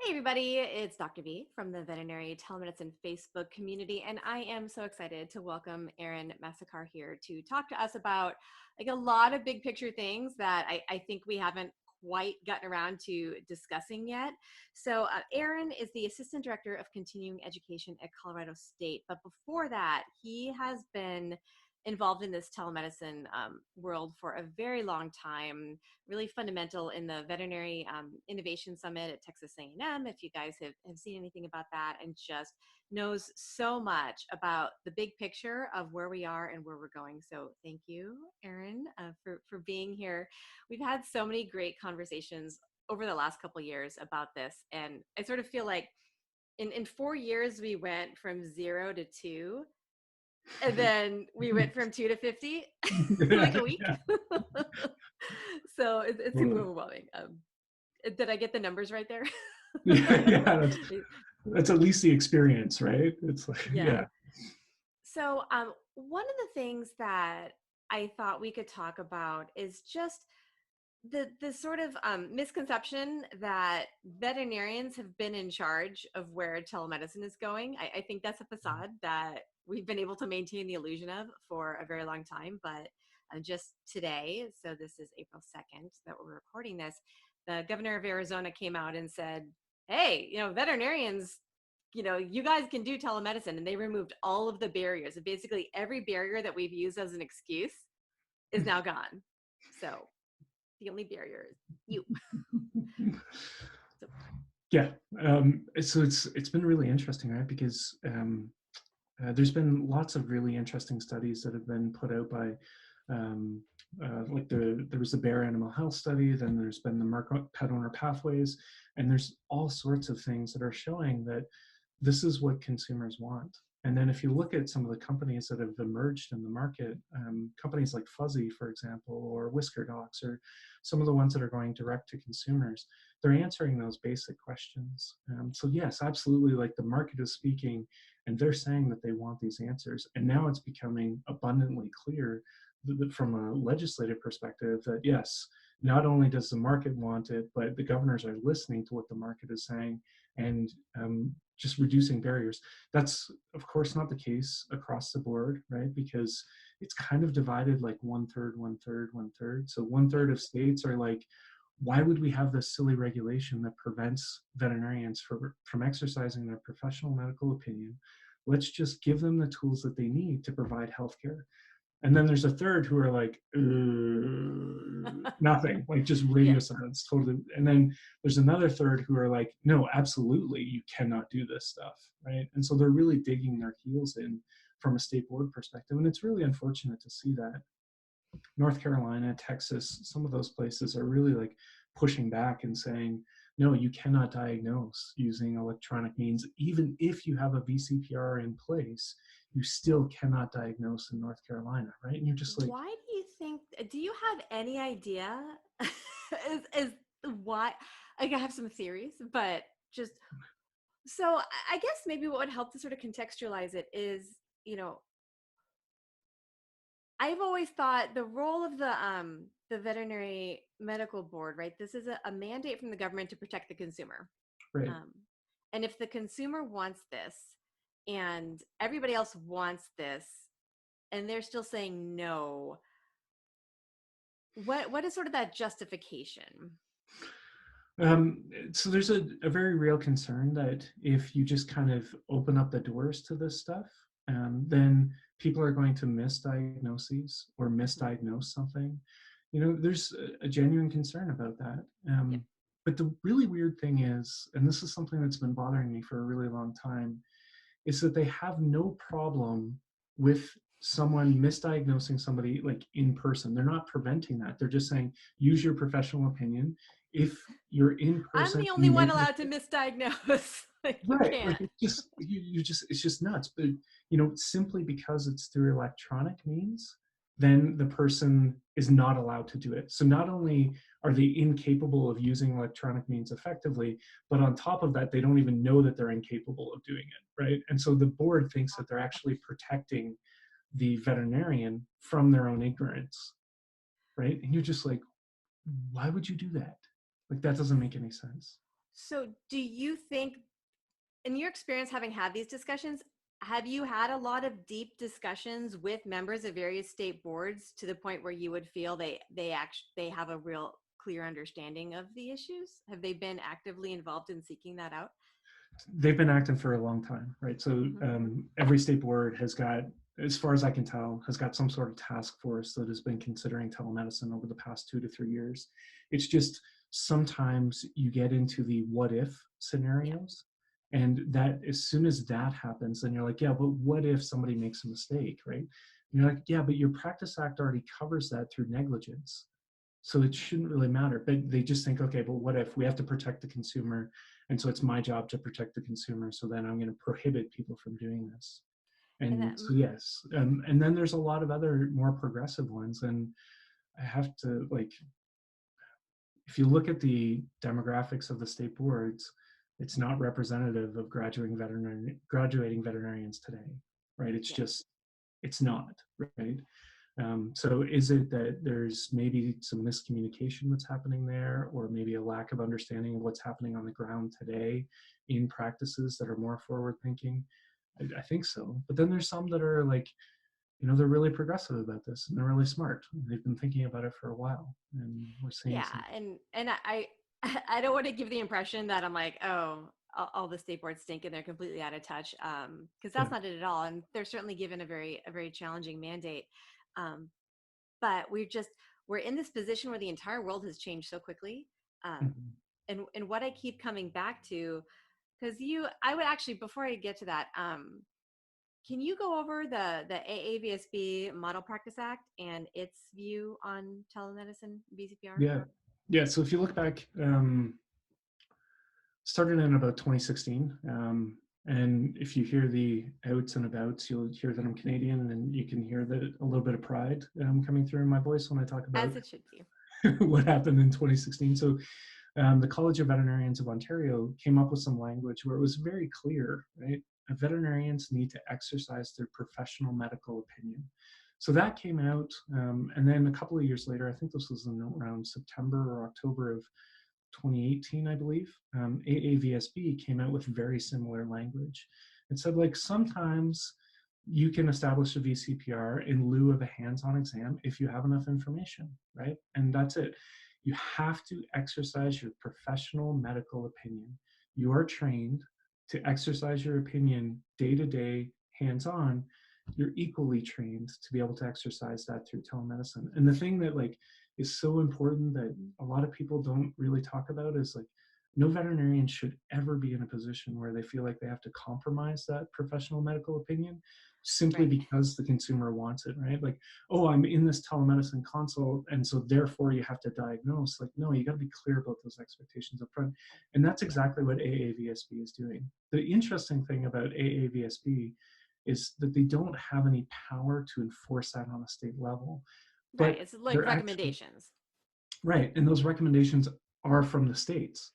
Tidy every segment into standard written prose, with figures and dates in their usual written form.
Hey everybody, it's Dr. V from the Veterinary Telemedicine Facebook community, and I am so excited to welcome Erin Massecar here to talk to us about like a lot of big picture things that I think we haven't quite gotten around to discussing yet. So Erin is the Assistant Director of Continuing Education at Colorado State, but before that, he has been involved in this telemedicine world for a very long time, really fundamental in the Veterinary Innovation Summit at Texas A&M, if you guys have seen anything about that, and just knows so much about the big picture of where we are and where we're going. So thank you, Erin, for being here. We've had so many great conversations over the last couple of years about this, and I sort of feel like in 4 years, we went from 0 to 2, and then we went from 2 to 50 in like a week. Yeah, So it's super totally. overwhelming. Did I get the numbers right there? Yeah, that's at least the experience, right? It's like, Yeah. yeah. So one of the things that I thought we could talk about is just the sort of misconception that veterinarians have been in charge of where telemedicine is going. I think that's a facade that we've been able to maintain the illusion of for a very long time. But just today, so this is April 2nd that we're recording this, the governor of Arizona came out and said, hey, veterinarians, you guys can do telemedicine. And they removed all of the barriers. And basically every barrier that we've used as an excuse is now gone. So the only barrier is you. So, Yeah. So it's been really interesting, right? Because there's been lots of really interesting studies that have been put out by um, there was the bear animal health study, then there's been the Merck pet owner pathways, and there's all sorts of things that are showing that this is what consumers want. And then if you look at some of the companies that have emerged in the market, companies like Fuzzy, for example, or Whisker Docs, or some of the ones that are going direct to consumers, they're answering those basic questions. So yes, absolutely, like the market is speaking, and they're saying that they want these answers. And now it's becoming abundantly clear that from a legislative perspective that yes, not only does the market want it, but the governors are listening to what the market is saying and just reducing barriers. That's of course not the case across the board, right? Because it's kind of divided like one third, one third, one third. So one third of states are like, why would we have this silly regulation that prevents veterinarians from exercising their professional medical opinion? Let's just give them the tools that they need to provide healthcare. And then there's a third who are like, nothing, like just yeah. radio silence, totally. And then there's another third who are like, no, absolutely, you cannot do this stuff, right? And so they're really digging their heels in from a state board perspective. And it's really unfortunate to see that. North Carolina, Texas, some of those places are really like pushing back and saying, no, you cannot diagnose using electronic means. Even if you have a VCPR in place, you still cannot diagnose in North Carolina, right? And you're just like, Why do you have any idea is why? Like, I have some theories, but just so I guess maybe what would help to sort of contextualize it is, I've always thought the role of the Veterinary Medical Board, right? This is a mandate from the government to protect the consumer. right. Um, and if the consumer wants this and everybody else wants this and they're still saying no, what is sort of that justification? So there's a very real concern that if you just kind of open up the doors to this stuff, then people are going to misdiagnoses or Mhm. misdiagnose something. There's a genuine concern about that. Yep. But the really weird thing is, and this is something that's been bothering me for a really long time, is that they have no problem with someone misdiagnosing somebody like in person. They're not preventing that. They're just saying, use your professional opinion. If you're in I'm person the and only you one make allowed to misdiagnose. Like, you right, like can't. it's just you just it's just nuts. But simply because it's through electronic means, then the person is not allowed to do it. So not only are they incapable of using electronic means effectively, but on top of that, they don't even know that they're incapable of doing it, right? And so the board thinks that they're actually protecting the veterinarian from their own ignorance, right? And you're just like, why would you do that? Like that doesn't make any sense. So do you think, in your experience having had these discussions, have you had a lot of deep discussions with members of various state boards to the point where you would feel they have a real clear understanding of the issues? Have they been actively involved in seeking that out? They've been active for a long time, right? So Hmm. every state board has got, as far as I can tell, has got some sort of task force that has been considering telemedicine over the past 2 to 3 years. It's just sometimes you get into the what if Yeah. scenarios. And that as soon as that happens, then you're like, yeah, but what if somebody makes a mistake, right? And you're like, yeah, but your practice act already covers that through negligence. So it shouldn't really matter. But they just think, okay, but what if we have to protect the consumer? And so it's my job to protect the consumer. So then I'm going to prohibit people from doing this. And that, And so, yes. And then there's a lot of other more progressive ones. And I have to, like, if you look at the demographics of the state boards, it's not representative of graduating veterinarians today, right? It's yeah, just, it's not, right? So is it that there's maybe some miscommunication that's happening there, or maybe a lack of understanding of what's happening on the ground today in practices that are more forward thinking? I think so. But then there's some that are like, they're really progressive about this and they're really smart. They've been thinking about it for a while, and we're seeing yeah, some. and I I don't want to give the impression that I'm like, oh, all the state boards stink and they're completely out of touch, because Yeah. that's not it at all. And they're certainly given a very challenging mandate. Um, but we're in this position where the entire world has changed so quickly. um, Mhm. and what I keep coming back to, because I would actually, before I get to that, can you go over the AAVSB Model Practice Act and its view on telemedicine BCPR? Yeah. Yeah. So if you look back, started in about 2016. And if you hear the outs and abouts, you'll hear that I'm Canadian, and you can hear that a little bit of pride coming through in my voice when I talk As about it should be. what happened in 2016. So the College of Veterinarians of Ontario came up with some language where it was very clear, right? Veterinarians need to exercise their professional medical opinion. So that came out, and then a couple of years later, I think this was in around September or October of 2018, I believe, AAVSB came out with very similar language. It said, like, sometimes you can establish a VCPR in lieu of a hands-on exam if you have enough information, right? And that's it. You have to exercise your professional medical opinion. You are trained to exercise your opinion day to day, hands-on. You're equally trained to be able to exercise that through telemedicine. And the thing that, like, is so important that a lot of people don't really talk about is, like, no veterinarian should ever be in a position where they feel like they have to compromise that professional medical opinion simply Right. because the consumer wants it, right? Like, oh, I'm in this telemedicine consult, and so therefore you have to diagnose. Like, no, you got to be clear about those expectations up front. And that's Yeah. exactly what AAVSB is doing. The interesting thing about AAVSB is that they don't have any power to enforce that on a state level, Right. but It's like they're actually recommendations. right. And those recommendations are from the states,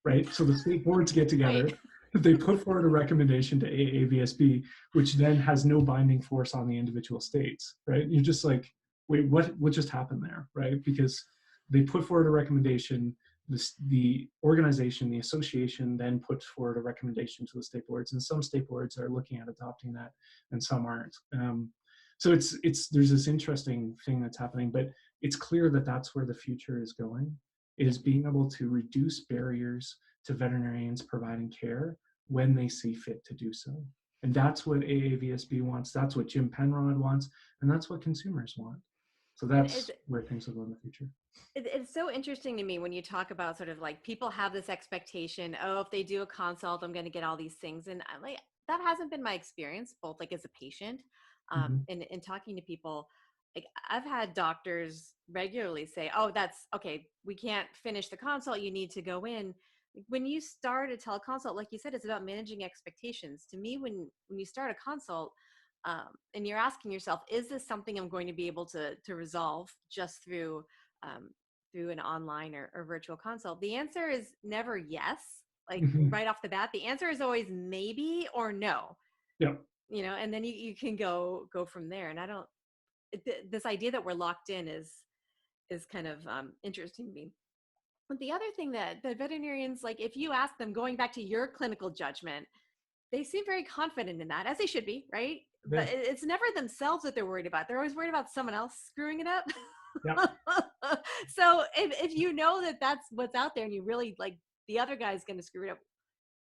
right? So the state boards get Right. together, they put forward a recommendation to AAVSB, which then has no binding force on the individual states, right? You're just like, wait, what just happened there, right? Because they put forward a recommendation, the organization, the association then puts forward a recommendation to the state boards, and some state boards are looking at adopting that, and some aren't. So it's there's this interesting thing that's happening, but it's clear that that's where the future is going, Yeah. is being able to reduce barriers to veterinarians providing care when they see fit to do so. And that's what AAVSB wants, that's what Jim Penrod wants, and that's what consumers want. So And that's where things will go in the future. it's so interesting to me when you talk about sort of like people have this expectation, oh, if they do a consult, I'm going to get all these things. And I'm like, that hasn't been my experience, both like as a patient, Mhm. and talking to people. Like I've had doctors regularly say, oh, that's okay, we can't finish the consult, you need to go in. When you start a teleconsult, like you said, it's about managing expectations. To me, when you start a consult, and you're asking yourself, is this something I'm going to be able to resolve just um, through an online or virtual consult? The answer is never yes. Like Mhm. right off the bat, the answer is always maybe or no. Yeah. And then you can go from there. And I don't this idea that we're locked in is kind of interesting to me. But the other thing that the veterinarians, like if you ask them going back to your clinical judgment, they seem very confident in that, as they should be, right? Yeah. But it's never themselves that they're worried about. They're always worried about someone else screwing it up. Yeah. So if you know that that's what's out there and you really like the other guy's going to screw it up,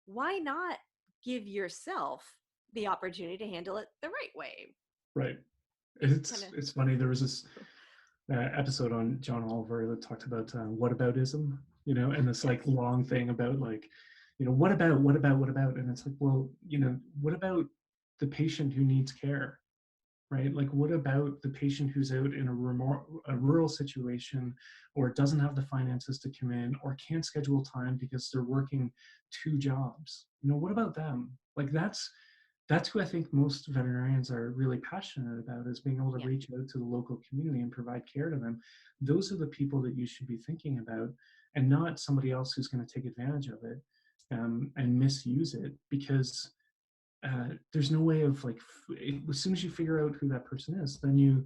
why not give yourself the opportunity to handle it the right way? Right. You kind of, It's funny. There was this episode on John Oliver that talked about whataboutism, and this yes, like long thing about like, what about, and it's like, well, what about the patient who needs care, right? Like, what about the patient who's out in a rural situation, or doesn't have the finances to come in, or can't schedule time because they're working two jobs? What about them? Like, that's who I think most veterinarians are really passionate about, is being able to yeah, reach out to the local community and provide care to them. Those are the people that you should be thinking about, and not somebody else who's going to take advantage of it, and misuse it, because there's no way of like, as soon as you figure out who that person is, then you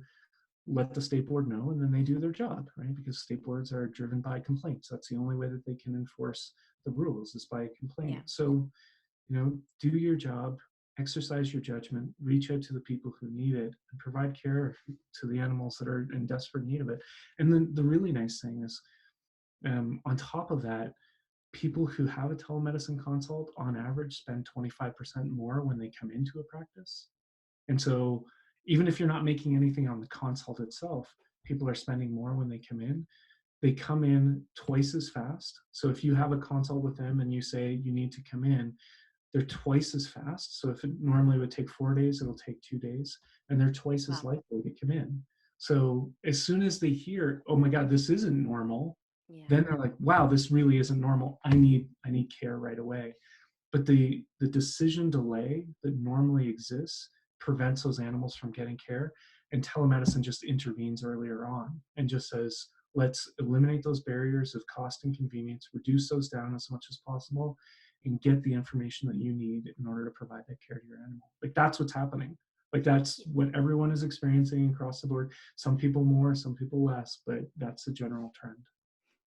let the state board know, and then they do their job, right? Because state boards are driven by complaints. That's the only way that they can enforce the rules, is by a complaint. yeah. So, do your job, exercise your judgment, reach out to the people who need it, and provide care to the animals that are in desperate need of it. And then the really nice thing is, on top of that, people who have a telemedicine consult on average spend 25% more when they come into a practice. And so even if you're not making anything on the consult itself, people are spending more when they come in. They come in twice as fast. So if you have a consult with them and you say you need to come in, they're twice as fast. So if it normally would take 4 days, it'll take 2 days, and they're twice as Wow. likely to come in. So as soon as they hear, oh my God, this isn't normal, Yeah. then they're like, wow, this really isn't normal. I need care right away. But the decision delay that normally exists prevents those animals from getting care. And telemedicine just intervenes earlier on and just says, let's eliminate those barriers of cost and convenience, reduce those down as much as possible, and get the information that you need in order to provide that care to your animal. Like, that's what's happening. Like, that's what everyone is experiencing across the board. Some people more, some people less, but that's the general trend.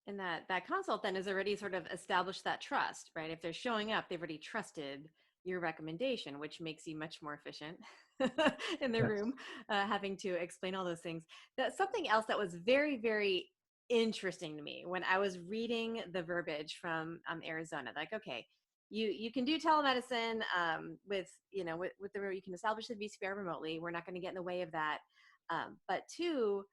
And that consult then has already sort of established that trust, right? If they're showing up, they've already trusted your recommendation, which makes you much more efficient in the Yes. room, having to explain all those things. That's something else that was very, very interesting to me when I was reading the verbiage from Arizona. Like, okay, you can do telemedicine with with the you can establish the VCPR remotely. We're not going to get in the way of that. But two,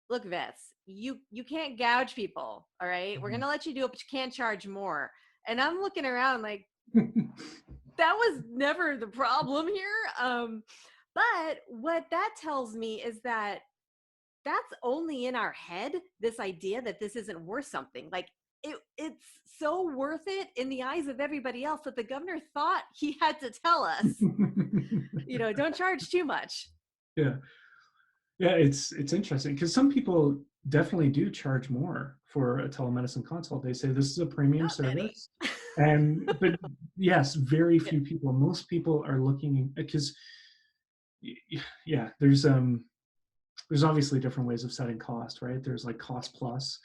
look, vets, you can't gouge people. All right, we're gonna let you do it, but you can't charge more. And I'm looking around like that was never the problem here. But what that tells me is that that's only in our head, this idea that this isn't worth something. Like it's so worth it in the eyes of everybody else that the governor thought he had to tell us, don't charge too much. Yeah. Yeah, it's interesting because some people definitely do charge more for a telemedicine consult. They say this is a premium Not many. service, but yes, very Yeah. few people. Most people are looking because yeah, there's obviously different ways of setting cost, right? There's like cost plus,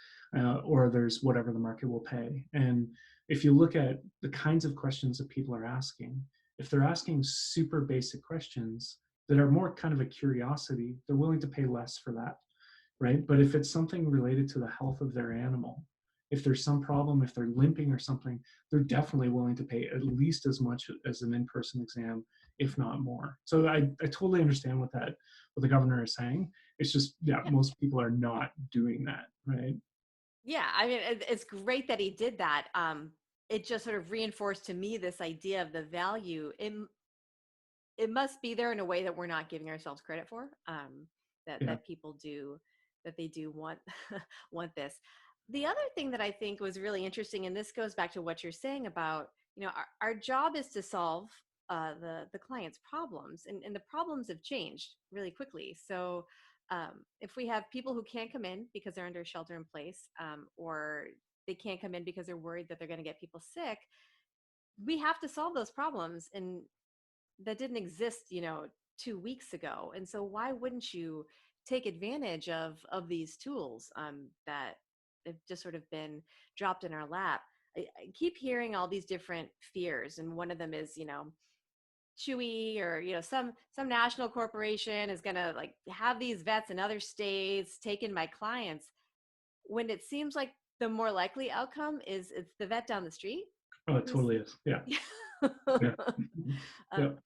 or there's whatever the market will pay. And if you look at the kinds of questions that people are asking, if they're asking super basic questions that are more kind of a curiosity, they're willing to pay less for that, right? But if it's something related to the health of their animal, if there's some problem, if they're limping or something, they're definitely willing to pay at least as much as an in-person exam, if not more. So I totally understand what the governor is saying. It's just, yeah, Yeah. most people are not doing that, right? Yeah, I mean, it's great that he did that. It just sort of reinforced to me this idea of the value. It must be there in a way that we're not giving ourselves credit for. That Yeah. people do, that they do want want this. The other thing that I think was really interesting, and this goes back to what you're saying about, our job is to solve the client's problems, and the problems have changed really quickly. So if we have people who can't come in because they're under shelter in place, or they can't come in because they're worried that they're going to get people sick, we have to solve those problems, and that didn't exist 2 weeks ago. And so why wouldn't you take advantage of these tools that have just sort of been dropped in our lap. I keep hearing all these different fears, and one of them is, Chewy, or some national corporation is going to like have these vets in other states taking my clients, when it seems like the more likely outcome is it's the vet down the street Oh, it who's totally is. Yeah. Yeah. Yeah. um,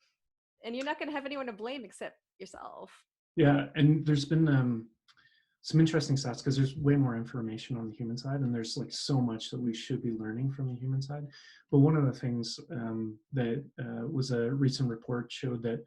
and you're not going to have anyone to blame except yourself. Yeah. And there's been some interesting stats because there's way more information on the human side, and there's like so much that we should be learning from the human side. But one of the things that was a recent report showed that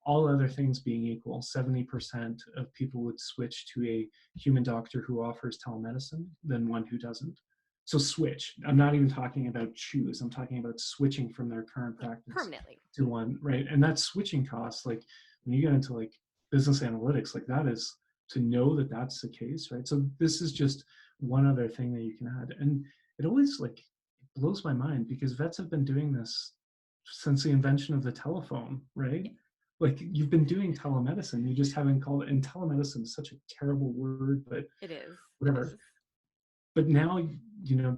all other things being equal, 70% of people would switch to a human doctor who offers telemedicine than one who doesn't. So switch. I'm not even talking about choose. I'm talking about switching from their current practice Permanently. to one, right? And that switching costs, like when you get into like business analytics, like that is to know that that's the case, right? So this is just one other thing that you can add. And it always like it blows my mind because vets have been doing this since the invention of the telephone, right? Like you've been doing telemedicine, you just haven't called it. And telemedicine is such a terrible word, but It is. whatever. It is. But now,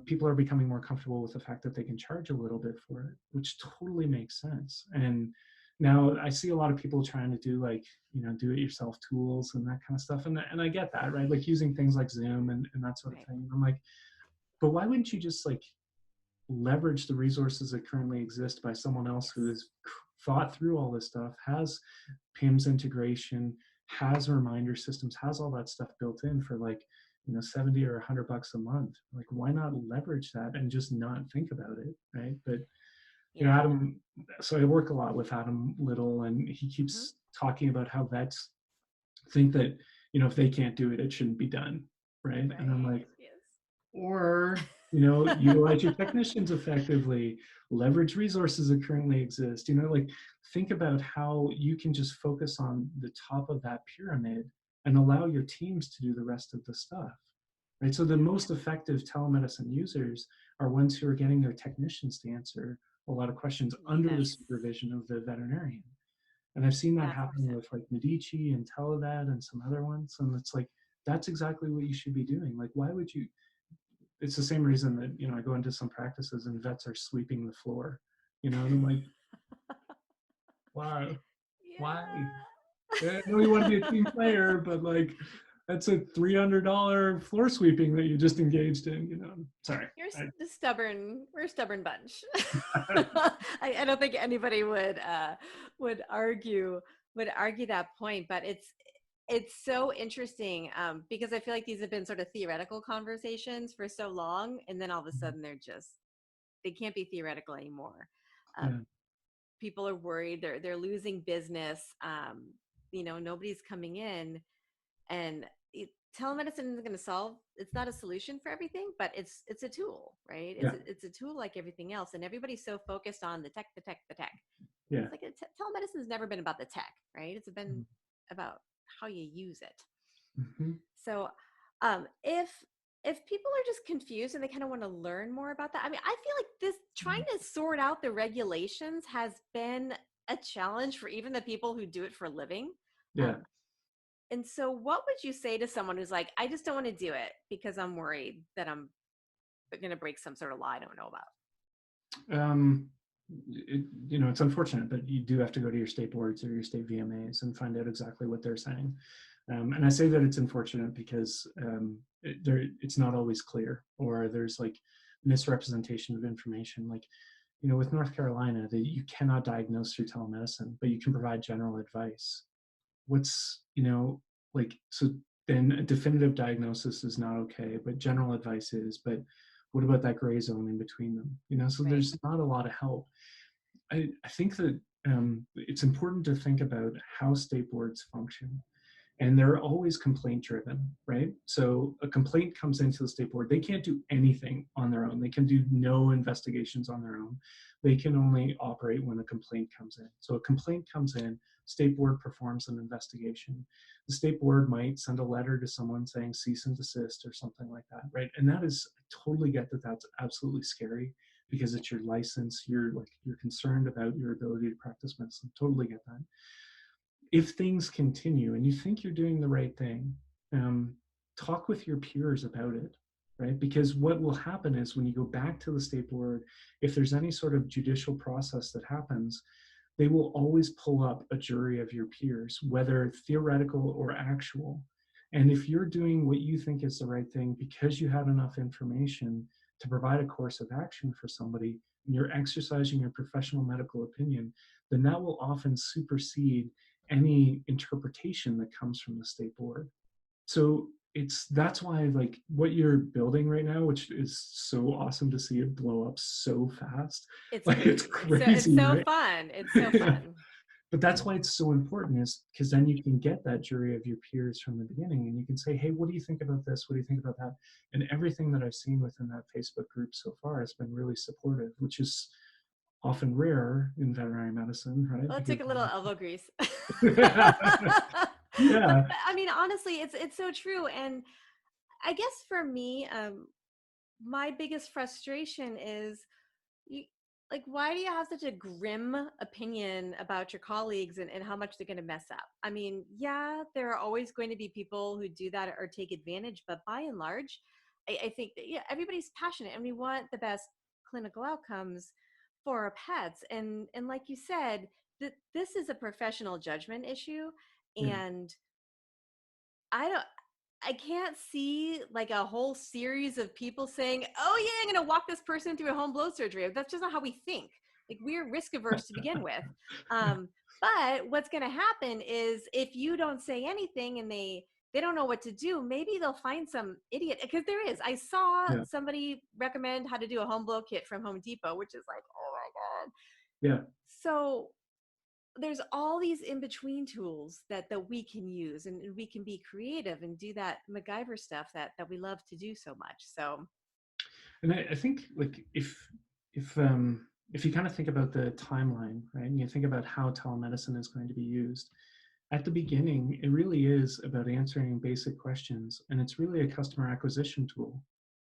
people are becoming more comfortable with the fact that they can charge a little bit for it, which totally makes sense. And now I see a lot of people trying to do like, do it yourself tools and that kind of stuff. And I get that, right? Like using things like Zoom and that sort of Right. thing. I'm like, but why wouldn't you just like leverage the resources that currently exist by someone else who has thought through all this stuff, has PIMS integration, has reminder systems, has all that stuff built in for like, 70 or $100 a month. Like, why not leverage that and just not think about it, right? But Adam, so I work a lot with Adam Little, and he keeps talking about how vets think that, if they can't do it, it shouldn't be done, right? And I'm like, Yes. or, utilize your technicians effectively, leverage resources that currently exist, like think about how you can just focus on the top of that pyramid and allow your teams to do the rest of the stuff, right? So the most effective telemedicine users are ones who are getting their technicians to answer a lot of questions under the supervision of the veterinarian. And I've seen that happen with like Medici and Televet and some other ones. And it's like, that's exactly what you should be doing. Like, why would you? It's the same reason that, I go into some practices and vets are sweeping the floor, and I'm like, why? Why? I know you want to be a team player, but like, that's a $300 floor sweeping that you just engaged in. Sorry. We're a stubborn bunch. I don't think anybody would argue that point, but it's so interesting because I feel like these have been sort of theoretical conversations for so long, and then all of a sudden they can't be theoretical anymore. People are worried they're losing business. Nobody's coming in, and telemedicine isn't going to solve. It's not a solution for everything, but it's a tool, right? It's a tool like everything else, and everybody's so focused on the tech. Yeah. It's like telemedicine has never been about the tech, right? It's been about how you use it. So if people are just confused and they kind of want to learn more about that, I mean, I feel like this trying to sort out the regulations has been a challenge for even the people who do it for a living. And so what would you say to someone who's like, I just don't want to do it because I'm worried that I'm going to break some sort of law I don't know about? It's unfortunate, but you do have to go to your state boards or your state VMAs and find out exactly what they're saying. And I say that it's unfortunate because it's not always clear, or there's like misrepresentation of information. Like, with North Carolina, that you cannot diagnose through telemedicine, but you can provide general advice. So then a definitive diagnosis is not okay, but general advice is. But what about that gray zone in between them? So there's not a lot of help. I think that it's important to think about how state boards function. And they're always complaint driven, right? So a complaint comes into the state board. They can't do anything on their own. They can do no investigations on their own. They can only operate when a complaint comes in. So a complaint comes in, state board performs an investigation. The state board might send a letter to someone saying cease and desist or something like that, right? And that is, I totally get that that's absolutely scary because it's your license. You're concerned about your ability to practice medicine. Totally get that. If things continue and you think you're doing the right thing, talk with your peers about it. right? Because what will happen is when you go back to the state board, if there's any sort of judicial process that happens, they will always pull up a jury of your peers, whether theoretical or actual. And if you're doing what you think is the right thing because you have enough information to provide a course of action for somebody, and you're exercising your professional medical opinion, then that will often supersede any interpretation that comes from the state board. So that's why, like, what you're building right now, which is so awesome to see it blow up so fast, It's like it's crazy. It's crazy, so right? fun. It's so fun. But that's why it's so important, is because then you can get that jury of your peers from the beginning, and you can say, hey, what do you think about this, what do you think about that? And everything that I've seen within that Facebook group so far has been really supportive, which is often rare in veterinary medicine, right? Well, it Because took a little elbow grease. But yeah, I mean, honestly, it's so true. And I guess for me, my biggest frustration is you, like, why do you have such a grim opinion about your colleagues and how much they're going to mess up? I mean, yeah, there are always going to be people who do that or take advantage, but by and large, I think that, yeah, everybody's passionate and we want the best clinical outcomes for our pets. And like you said, that this is a professional judgment issue, yeah, and I don't I can't see like a whole series of people saying, "Oh yeah, I'm going to walk this person through a home blow surgery." That's just not how we think. Like, we're risk averse to begin with. Um, but what's going to happen is if you don't say anything and they don't know what to do, maybe they'll find some idiot, because there is. I saw yeah, somebody recommend how to do a home blow kit from Home Depot, which is like, oh my god. yeah. So there's all these in-between tools that we can use, and we can be creative and do that MacGyver stuff that we love to do so much. So And I think, like, if you kind of think about the timeline, right, and you think about how telemedicine is going to be used, at the beginning, it really is about answering basic questions, and it's really a customer acquisition tool,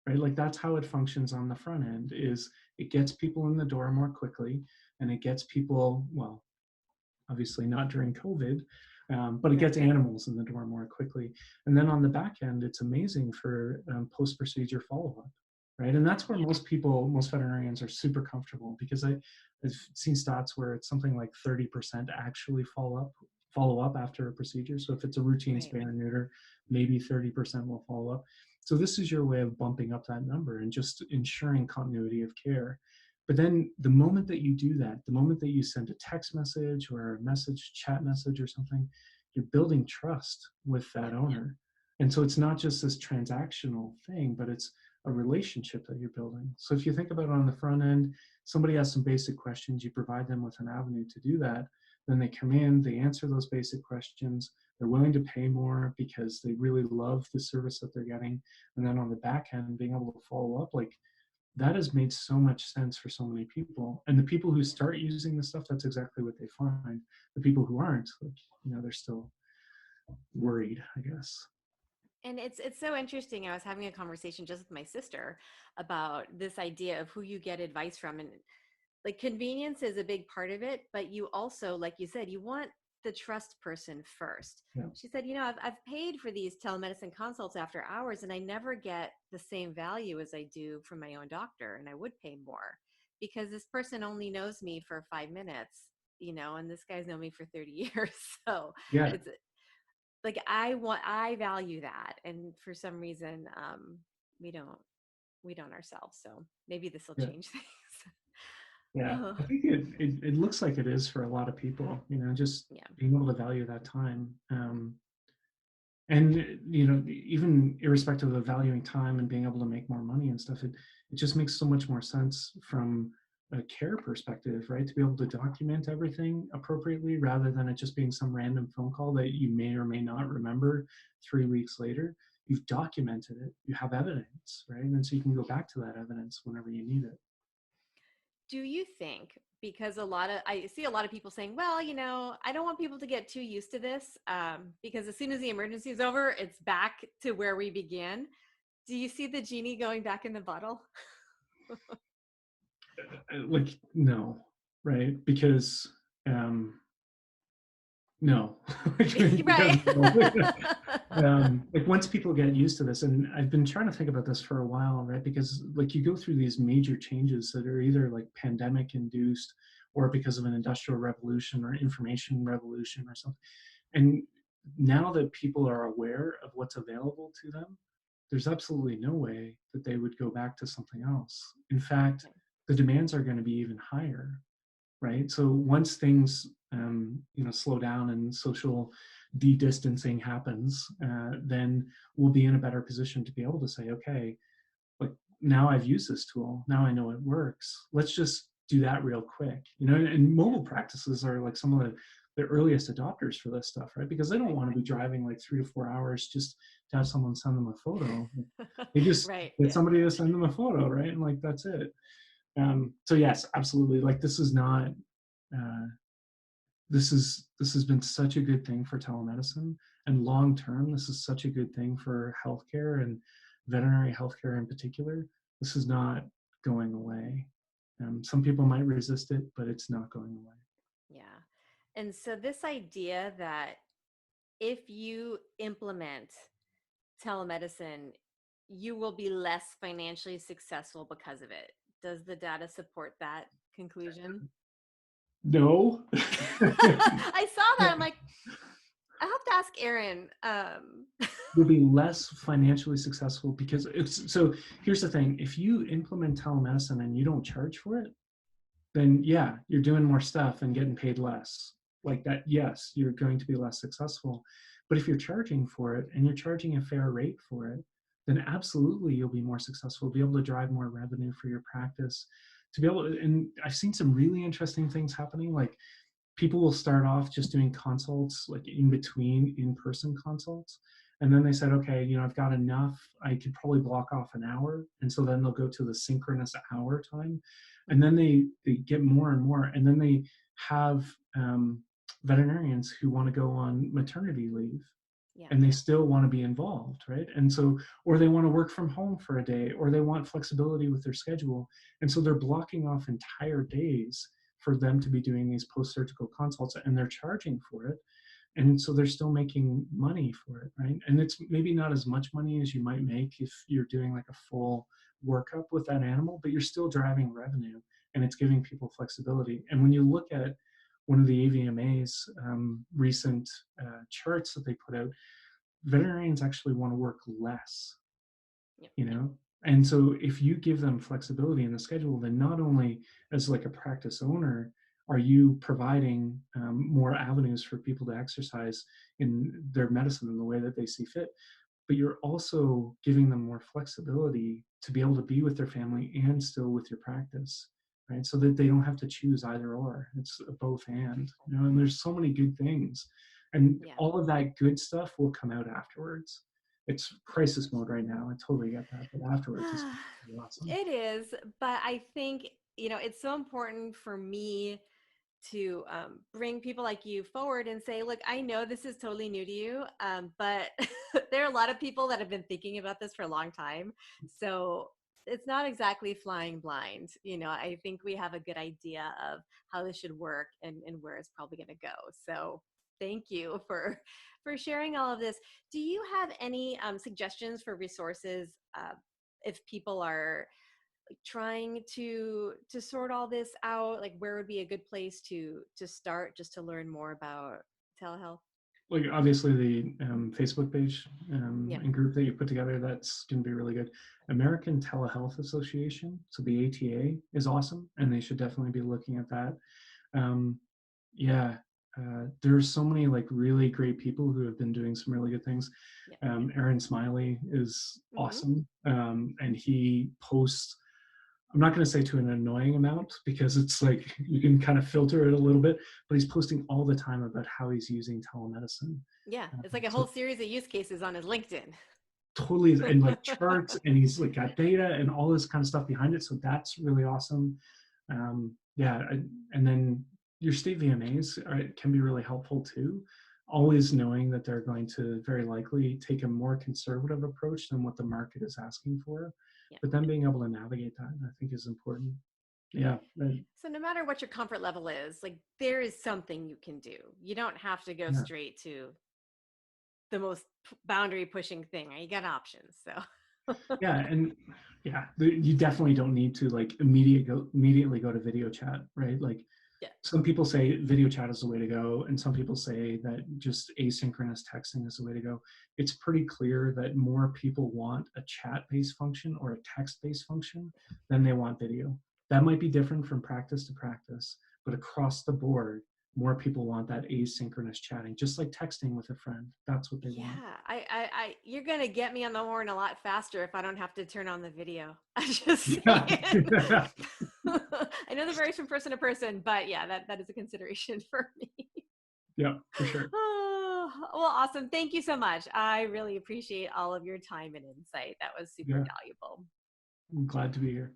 right? Like, that's how it functions on the front end. Is it gets people in the door more quickly, and it gets people, well, obviously not during COVID, but it gets right, animals in the door more quickly. And then on the back end, it's amazing for post-procedure follow-up, right? And yeah, that's where most veterinarians are super comfortable, because I've seen stats where it's something like 30% actually follow up after a procedure. So if it's a routine right. spay or neuter, maybe 30% will follow up. So this is your way of bumping up that number and just ensuring continuity of care. But then the moment that you do that, the moment that you send a text message or a message, chat message or something, you're building trust with that Yep, owner. And so it's not just this transactional thing, but it's a relationship that you're building. So if you think about it on the front end, somebody has some basic questions, you provide them with an avenue to do that. Then they come in, they answer those basic questions. They're willing to pay more because they really love the service that they're getting. And then on the back end, being able to follow up, like, that has made so much sense for so many people. And the people who yeah. start using the stuff, that's exactly what they find. The people who aren't, like, they're still worried, I guess. And it's so interesting. I was having a conversation just with my sister about this idea of who you get advice from, and like, convenience is a big part of it, but you also, like you said, you want the trust person first. Yeah, She said, I've paid for these telemedicine consults after hours, and I never get the same value as I do from my own doctor, and I would pay more because this person only knows me for 5 minutes, and this guy's known me for 30 years. So yeah, it's like, I value that, and for some reason, we don't we don't ourselves. So maybe this will yeah, change things. yeah. Oh, I think it looks like it is for a lot of people. Just yeah. being able to value that time. And even irrespective of valuing time and being able to make more money and stuff, it just makes so much more sense from a care perspective, right? To be able to document everything appropriately, rather than it just being some random phone call that you may or may not remember 3 weeks later. You've documented it, you have evidence, right? And so you can go back to that evidence whenever you need it. Do you think, because I see a lot of people saying, well, I don't want people to get too used to this, because as soon as the emergency is over, it's back to where we began. Do you see the genie going back in the bottle? Like, no, right? Because um No. Right. Like once people get used to this, and I've been trying to think about this for a while, right? Because like you go through these major changes that are either like pandemic induced or because of an industrial revolution or information revolution or something. And now that people are aware of what's available to them, there's absolutely no way that they would go back to something else. In fact, the demands are going to be even higher, right? So once things slow down and social de-distancing happens, then we'll be in a better position to be able to say, okay, like now I've used this tool, now I know it works. Let's just do that real quick, And mobile practices are like some of the earliest adopters for this stuff, right? Because they don't want to be driving like 3 to 4 hours just to have someone send them a photo. They just Right. get Yeah. somebody to send them a photo, right? And like that's it. So yes, absolutely. Like this is not. Uh, this has been such a good thing for telemedicine, and long term, this is such a good thing for healthcare and veterinary healthcare in particular. This is not going away. Some people might resist it, but it's not going away. Yeah. And so this idea that if you implement telemedicine, you will be less financially successful because of it. Does the data support that conclusion? No. I saw that. I'm like, I have to ask Aaron. You'll be less financially successful because it's so. Here's the thing: if you implement telemedicine and you don't charge for it, then yeah, you're doing more stuff and getting paid less. Like that, yes, you're going to be less successful. But if you're charging for it and you're charging a fair rate for it, then absolutely you'll be more successful, be able to drive more revenue for your practice, to be able to, and I've seen some really interesting things happening. Like people will start off just doing consults like in between in-person consults, and then they said, okay, I've got enough, I could probably block off an hour, and so then they'll go to the synchronous hour time, and then they get more and more, and then they have veterinarians who want to go on maternity leave, Yeah. and they still want to be involved, right? And so, or they want to work from home for a day, or they want flexibility with their schedule, and so they're blocking off entire days for them to be doing these post-surgical consults, and they're charging for it, and so they're still making money for it, right? And it's maybe not as much money as you might make if you're doing like a full workup with that animal, but you're still driving revenue, and it's giving people flexibility. And when you look at one of the AVMA's recent charts that they put out, veterinarians actually want to work less, Yeah. you know and so if you give them flexibility in the schedule, then not only as like a practice owner are you providing more avenues for people to exercise in their medicine in the way that they see fit, but you're also giving them more flexibility to be able to be with their family and still with your practice, right? So that they don't have to choose either or. It's a both and, and there's so many good things. And Yeah. all of that good stuff will come out afterwards. It's crisis mode right now. I totally get that. But afterwards, it's gonna be awesome. It is, but I think, it's so important for me to bring people like you forward and say, look, I know this is totally new to you, but there are a lot of people that have been thinking about this for a long time. So it's not exactly flying blind. I think we have a good idea of how this should work and where it's probably going to go. So thank you for sharing all of this. Do you have any suggestions for resources if people are trying to sort all this out? Like, where would be a good place to start just to learn more about telehealth? Like obviously the Facebook page Yeah. and group that you put together, that's going to be really good. American Telehealth Association, so the ATA, is awesome, and they should definitely be looking at that. Um, yeah, there's so many like really great people who have been doing some really good things. Yeah. Aaron Smiley is Mm-hmm. awesome, and he posts, I'm not going to say to an annoying amount because it's like you can kind of filter it a little bit, but he's posting all the time about how he's using telemedicine. Yeah, it's like a whole So series of use cases on his LinkedIn. totally, and like charts, and he's like got data and all this kind of stuff behind it. So that's really awesome. Yeah, and then your state VMAs can be really helpful too. Always knowing that they're going to very likely take a more conservative approach than what the market is asking for, Yeah. but then being able to navigate that, I think, is important. Yeah. Right. So no matter what your comfort level is, like there is something you can do. You don't have to go Yeah. straight to the most boundary pushing thing. You got options. So Yeah. And yeah, you definitely don't need to like immediately go to video chat, right? Like yeah. some people say video chat is the way to go, and some people say that just asynchronous texting is the way to go. It's pretty clear that more people want a chat-based function or a text-based function than they want video. That might be different from practice to practice, but across the board, more people want that asynchronous chatting, just like texting with a friend. That's what they Yeah, want. you're gonna get me on the horn a lot faster if I don't have to turn on the video. I just Yeah. saying. I know that varies from person to person, but yeah, that is a consideration for me. Yeah, for sure. Oh, well, awesome. Thank you so much. I really appreciate all of your time and insight. That was super Yeah, valuable. I'm glad to be here.